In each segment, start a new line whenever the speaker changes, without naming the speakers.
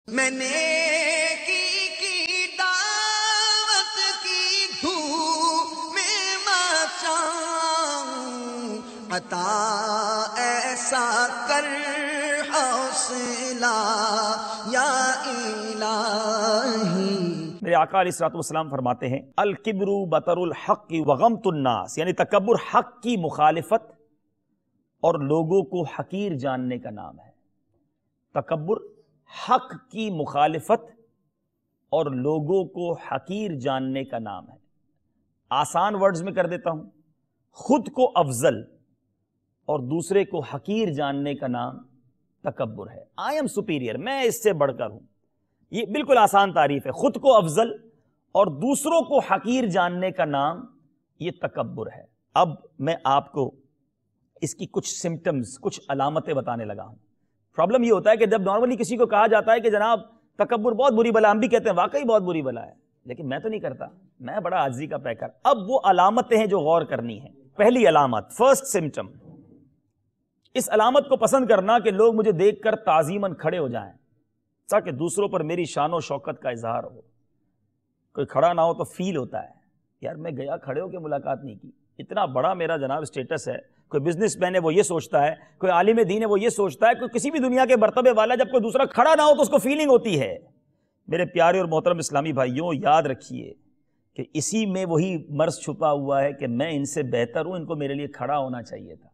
میں نے کی دعوت کی دھوم میں مچاؤں، عطا ایسا کر حوصلہ یا الہی۔
میرے آقا علیہ الصلوۃ والسلام فرماتے ہیں الکبر بطر الحق وغمط الناس، یعنی تکبر حق کی مخالفت اور لوگوں کو حقیر جاننے کا نام ہے۔ تکبر حق کی مخالفت اور لوگوں کو حقیر جاننے کا نام ہے۔ آسان ورڈز میں کر دیتا ہوں، خود کو افضل اور دوسرے کو حقیر جاننے کا نام تکبر ہے۔ آئی ایم سپیریئر، میں اس سے بڑھ کر ہوں، یہ بالکل آسان تعریف ہے۔ خود کو افضل اور دوسروں کو حقیر جاننے کا نام یہ تکبر ہے۔ اب میں آپ کو اس کی کچھ سمپٹمز، کچھ علامتیں بتانے لگا ہوں۔ پرابلم یہ ہوتا ہے کہ جب نارملی کسی کو کہا جاتا ہے کہ جناب تکبر بہت بری بلا، ہم بھی کہتے ہیں واقعی بہت بری بلا ہے، لیکن میں تو نہیں کرتا، میں بڑا عاجزی کا پیکر۔ اب وہ علامتیں ہیں جو غور کرنی ہیں۔ پہلی علامت، فرسٹ سمپٹم، اس علامت کو پسند کرنا کہ لوگ مجھے دیکھ کر تعظیماً کھڑے ہو جائیں تاکہ دوسروں پر میری شان و شوکت کا اظہار ہو۔ کوئی کھڑا نہ ہو تو فیل ہوتا ہے یار میں گیا، کھڑے ہو کے ملاقات نہیں کی، اتنا بڑا میرا جناب اسٹیٹس ہے۔ کوئی بزنس مین ہے وہ یہ سوچتا ہے، کوئی عالم دین ہے وہ یہ سوچتا ہے، کوئی کسی بھی دنیا کے مرتبے والا جب کوئی دوسرا کھڑا نہ ہو تو اس کو فیلنگ ہوتی ہے۔ میرے پیارے اور محترم اسلامی بھائیوں، یاد رکھیے کہ اسی میں وہی مرض چھپا ہوا ہے کہ میں ان سے بہتر ہوں، ان کو میرے لیے کھڑا ہونا چاہیے تھا۔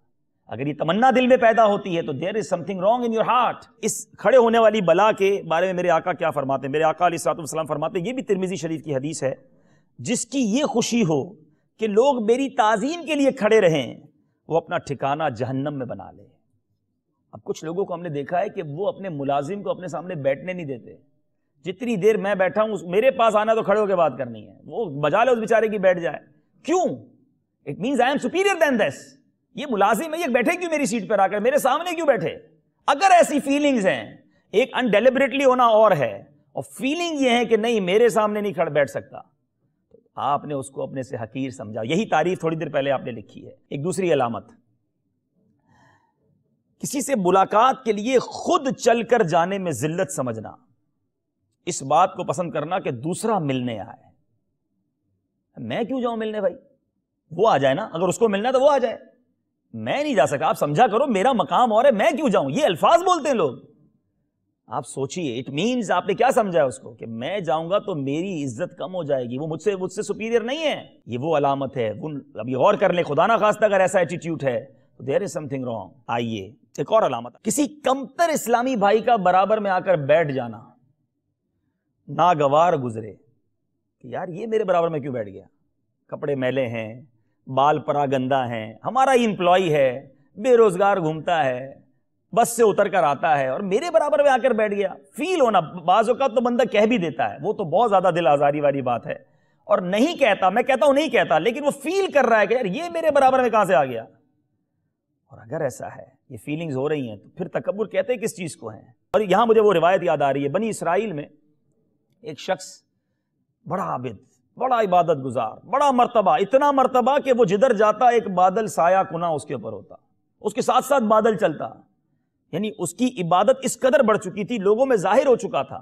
اگر یہ تمنا دل میں پیدا ہوتی ہے تو there is something wrong in your heart۔ اس کھڑے ہونے والی بلا کے بارے میں میرے آقا کیا فرماتے ہیں؟ میرے آقا علیہ الصلوۃ والسلام فرماتے ہیں، یہ بھی ترمذی شریف کی حدیث ہے، جس کی یہ خوشی ہو کہ لوگ میری تعظیم کے لیے کھڑے رہیں، وہ اپنا ٹھکانہ جہنم میں بنا لے۔ اب کچھ لوگوں کو ہم نے دیکھا ہے کہ وہ اپنے ملازم کو اپنے سامنے بیٹھنے نہیں دیتے۔ جتنی دیر میں بیٹھا ہوں میرے پاس آنا تو کھڑے ہو کے بات کرنی ہے، وہ بجا لے اس بیچارے کی بیٹھ جائے۔ کیوں؟ It means I am superior than this. یہ ملازم ہے، یہ بیٹھے کیوں میری سیٹ پر آ کر، میرے سامنے کیوں بیٹھے؟ اگر ایسی فیلنگز ہیں، ایک انڈیلیبریٹلی ہونا اور ہے، اور فیلنگ یہ ہے کہ نہیں میرے سامنے نہیں بیٹھ سکتا، آپ نے اس کو اپنے سے حقیر سمجھا۔ یہی تعریف تھوڑی دیر پہلے آپ نے لکھی ہے۔ ایک دوسری علامت، کسی سے ملاقات کے لیے خود چل کر جانے میں ذلت سمجھنا، اس بات کو پسند کرنا کہ دوسرا ملنے آئے۔ میں کیوں جاؤں ملنے؟ بھائی وہ آ جائے نا، اگر اس کو ملنا ہے تو وہ آ جائے، میں نہیں جا سکا۔ آپ سمجھا کرو میرا مقام اور ہے، میں کیوں جاؤں؟ یہ الفاظ بولتے ہیں لوگ۔ آپ سوچئے، اٹ مینز آپ نے کیا سمجھا اس کو کہ میں جاؤں گا تو میری عزت کم ہو جائے گی، وہ مجھ سے سپیریئر نہیں ہے۔ یہ وہ علامت ہے۔ ابھی غور کر لیں، خدا نہ خواستہ اگر ایسا ایٹیٹیوڈ ہے تو دیر از سم تھنگ رانگ۔ آئیے ایک اور علامت، کسی کمتر اسلامی بھائی کا برابر میں آ کر بیٹھ جانا، ناگوار گزرے کہ یار یہ میرے برابر میں کیوں بیٹھ گیا، کپڑے میلے ہیں، بال پرا گندا ہیں، ہمارا ہی امپلائی ہے، بے روزگار گھومتا ہے، بس سے اتر کر آتا ہے اور میرے برابر میں آ کر بیٹھ گیا۔ فیل ہونا، بعض اوقات تو بندہ کہہ بھی دیتا ہے، وہ تو بہت زیادہ دل آزاری والی بات ہے، اور نہیں کہتا، میں کہتا ہوں نہیں کہتا، لیکن وہ فیل کر رہا ہے کہ یار یہ میرے برابر میں کہاں سے آ گیا۔ اور اگر ایسا ہے، یہ فیلنگز ہو رہی ہیں، تو پھر تکبر کہتے ہیں کس چیز کو ہیں؟ اور یہاں مجھے وہ روایت یاد آ رہی ہے، بنی اسرائیل میں ایک شخص بڑا عابد، بڑا عبادت گزار، بڑا مرتبہ، اتنا مرتبہ کہ وہ جدھر جاتا ایک بادل سایہ کنا اس کے اوپر ہوتا، اس کے ساتھ ساتھ بادل چلتا، یعنی اس کی عبادت اس قدر بڑھ چکی تھی، لوگوں میں ظاہر ہو چکا تھا۔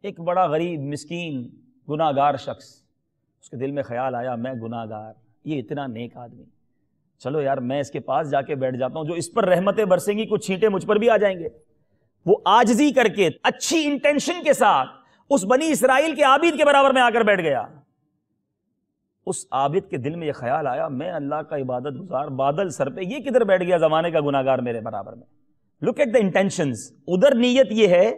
ایک بڑا غریب مسکین گناہ گار شخص، اس کے دل میں خیال آیا میں گناہ گار، یہ اتنا نیک آدمی، چلو یار میں اس کے پاس جا کے بیٹھ جاتا ہوں، جو اس پر رحمتیں برسیں گی کچھ چھینٹے مجھ پر بھی آ جائیں گے۔ وہ عاجزی کر کے اچھی انٹینشن کے ساتھ اس بنی اسرائیل کے عابد کے برابر میں آ کر بیٹھ گیا۔ اس عابد کے دل میں یہ خیال آیا میں اللہ کا عبادت گزار، بادل سر پہ، یہ کدھر بیٹھ گیا زمانے کا گناہ گار میرے برابر میں۔ Look at the intentions. ادھر نیت یہ ہے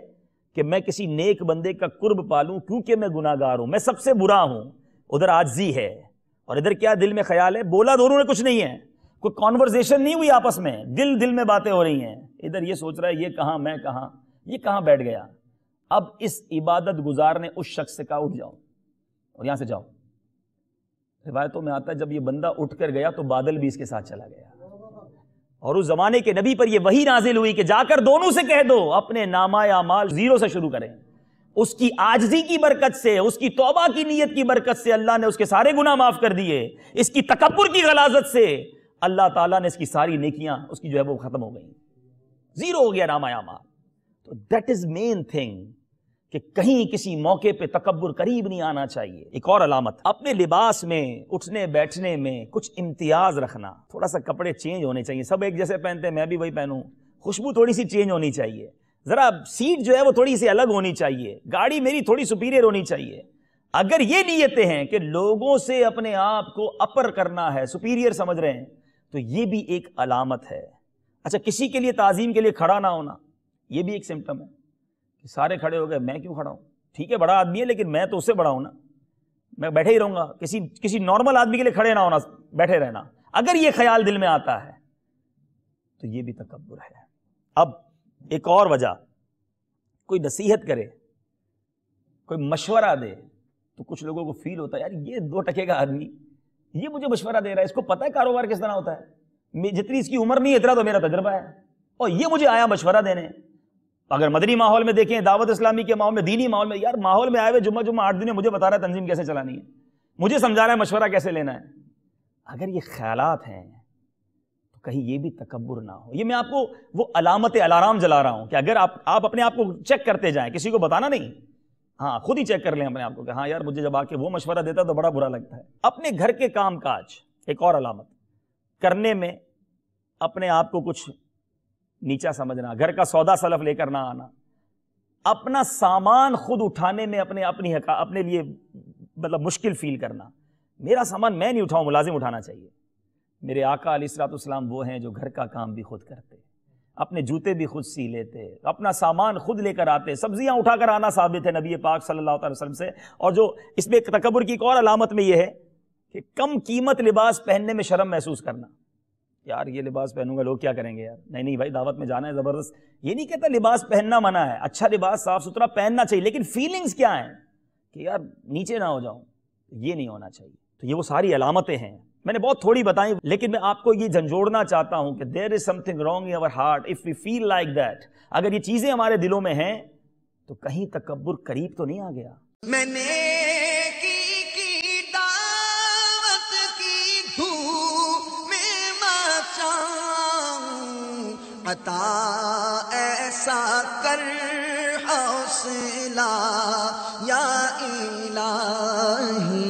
کہ میں کسی نیک بندے کا قرب پالوں کیونکہ میں گناہ گار ہوں، میں سب سے برا ہوں، ادھر عاجزی ہے۔ اور ادھر کیا دل میں خیال ہے؟ بولا دونوں نے کچھ نہیں ہے، کوئی کانورسیشن نہیں ہوئی آپس میں، دل میں باتیں ہو رہی ہیں۔ ادھر یہ سوچ رہا ہے یہ کہاں میں کہاں، یہ کہاں بیٹھ گیا۔ اب اس عبادت گزار نے اس شخص سے کہا اٹھ جاؤ اور یہاں سے جاؤ۔ روایتوں میں آتا ہے جب یہ بندہ اٹھ کر گیا تو بادل بھی اس کے ساتھ چلا گیا، اور اس زمانے کے نبی پر یہ وحی نازل ہوئی کہ جا کر دونوں سے کہہ دو اپنے نامہ اعمال زیرو سے شروع کریں۔ اس کی عاجزی کی برکت سے، اس کی توبہ کی نیت کی برکت سے اللہ نے اس کے سارے گناہ معاف کر دیے، اس کی تکبر کی غلاظت سے اللہ تعالیٰ نے اس کی ساری نیکیاں اس کی جو ہے وہ ختم ہو گئیں، زیرو ہو گیا نامہ اعمال۔ تو دیٹ از مین تھنگ کہ کہیں کسی موقع پہ تکبر قریب نہیں آنا چاہیے۔ ایک اور علامت، اپنے لباس میں اٹھنے بیٹھنے میں کچھ امتیاز رکھنا، تھوڑا سا کپڑے چینج ہونے چاہیے، سب ایک جیسے پہنتے ہیں میں بھی وہی پہنوں، خوشبو تھوڑی سی چینج ہونی چاہیے، ذرا سیٹ جو ہے وہ تھوڑی سی الگ ہونی چاہیے، گاڑی میری تھوڑی سپیریئر ہونی چاہیے۔ اگر یہ نیتیں ہیں کہ لوگوں سے اپنے آپ کو اپر کرنا ہے، سپیریئر سمجھ رہے ہیں، تو یہ بھی ایک علامت ہے۔ اچھا، کسی کے لیے تعظیم کے لیے کھڑا نہ ہونا، یہ بھی ایک سمٹم ہے کہ سارے کھڑے ہو گئے، میں کیوں کھڑا ہوں؟ ٹھیک ہے بڑا آدمی ہے لیکن میں تو اس سے بڑا ہوں نا، میں بیٹھے ہی رہوں گا۔ کسی نارمل آدمی کے لیے کھڑے نہ ہونا، بیٹھے رہنا، اگر یہ خیال دل میں آتا ہے تو یہ بھی تکبر ہے۔ اب ایک اور وجہ، کوئی نصیحت کرے، کوئی مشورہ دے تو کچھ لوگوں کو فیل ہوتا ہے یار یہ 2 ٹکے کا آدمی یہ مجھے مشورہ دے رہا ہے، اس کو پتہ ہے کاروبار کس طرح ہوتا ہے، جتنی اس کی عمر نہیں اتنا تو میرا تجربہ ہے، اور یہ مجھے آیا مشورہ دینے۔ اگر مدنی ماحول میں دیکھیں، دعوت اسلامی کے ماحول میں، دینی ماحول میں، یار ماحول میں آئے ہوئے جمعہ 8 دن مجھے بتا رہا ہے تنظیم کیسے چلانی ہے، مجھے سمجھا رہا ہے مشورہ کیسے لینا ہے۔ اگر یہ خیالات ہیں تو کہیں یہ بھی تکبر نہ ہو۔ یہ میں آپ کو وہ علامت الارم جلا رہا ہوں کہ اگر آپ اپنے آپ کو چیک کرتے جائیں، کسی کو بتانا نہیں، ہاں خود ہی چیک کر لیں اپنے آپ کو کہ ہاں یار مجھے جب آ کے وہ مشورہ دیتا ہے تو بڑا برا لگتا ہے۔ اپنے گھر کے کام کاج، ایک اور علامت، کرنے میں اپنے آپ کو کچھ نیچا سمجھنا، گھر کا سودا سلف لے کر نہ آنا، اپنا سامان خود اٹھانے میں اپنے لیے مطلب مشکل فیل کرنا، میرا سامان میں نہیں اٹھاؤں، ملازم اٹھانا چاہیے۔ میرے آقا علیہ الصلوۃ والسلام وہ ہیں جو گھر کا کام بھی خود کرتے، اپنے جوتے بھی خود سی لیتے، اپنا سامان خود لے کر آتے، سبزیاں اٹھا کر آنا ثابت ہے نبی پاک صلی اللہ علیہ وسلم سے۔ اور جو اس میں تکبر کی ایک اور علامت میں یہ ہے کہ کم قیمت لباس پہننے میں شرم محسوس کرنا، یار یہ لباس پہنوں گا لوگ کیا کریں گے یار، نہیں بھائی دعوت میں جانا ہے زبردست، یہ نہیں کہتا لباس پہننا منع ہے، اچھا لباس صاف ستھرا پہننا چاہیے، لیکن فیلنگز کیا ہیں کہ یار نیچے نہ ہو جاؤں، یہ نہیں ہونا چاہیے۔ تو یہ وہ ساری علامتیں ہیں، میں نے بہت تھوڑی بتائیں، لیکن میں آپ کو یہ جھنجھوڑنا چاہتا ہوں کہ there is something wrong in our heart if we feel like that۔ اگر یہ چیزیں ہمارے دلوں میں ہیں تو کہیں تکبر قریب تو نہیں آ گیا۔
میں نے کی دعوت کی دھوم میں مچاؤں، عطا ایسا کر حوصلہ یا الہی